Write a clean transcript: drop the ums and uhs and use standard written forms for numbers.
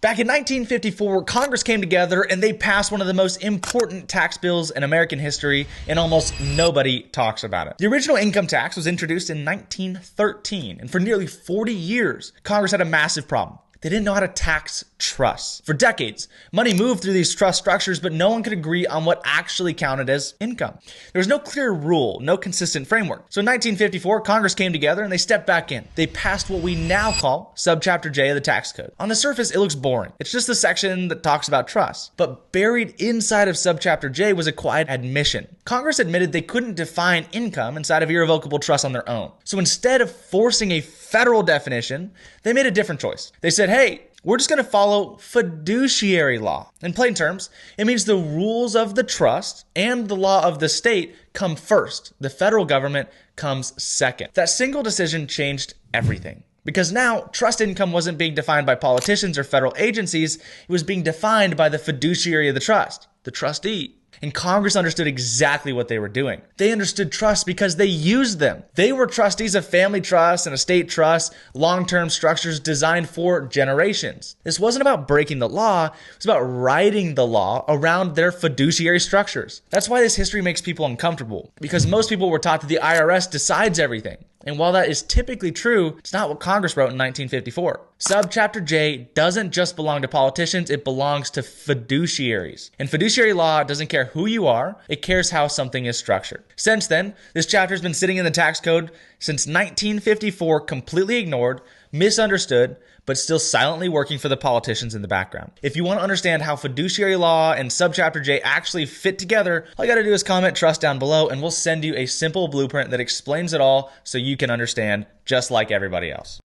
Back in 1954, Congress came together and they passed one of the most important tax bills in American history, and almost nobody talks about it. The original income tax was introduced in 1913, and for nearly 40 years, Congress had a massive problem. They didn't know how to tax trusts. For decades, money moved through these trust structures, but no one could agree on what actually counted as income. There was no clear rule, no consistent framework. So in 1954, Congress came together and they stepped back in. They passed what we now call Subchapter J of the tax code. On the surface, it looks boring. It's just the section that talks about trusts. But buried inside of Subchapter J was a quiet admission. Congress admitted they couldn't define income inside of irrevocable trust on their own. So instead of forcing a federal definition, they made a different choice. They said, hey, we're just going to follow fiduciary law. In plain terms, it means the rules of the trust and the law of the state come first. The federal government comes second. That single decision changed everything. Because now, trust income wasn't being defined by politicians or federal agencies. It was being defined by the fiduciary of the trust, the trustee. And Congress understood exactly what they were doing. They understood trusts because they used them. They were trustees of family trusts and estate trusts, long-term structures designed for generations. This wasn't about breaking the law. It was about writing the law around their fiduciary structures. That's why this history makes people uncomfortable, because most people were taught that the IRS decides everything. And while that is typically true, it's not what Congress wrote in 1954. Subchapter J doesn't just belong to politicians, it belongs to fiduciaries. And fiduciary law doesn't care who you are, it cares how something is structured. Since then, this chapter has been sitting in the tax code since 1954, completely ignored, misunderstood, but still silently working for the politicians in the background. If you want to understand how fiduciary law and Subchapter J actually fit together, all you got to do is comment trust down below and we'll send you a simple blueprint that explains it all so you can understand just like everybody else.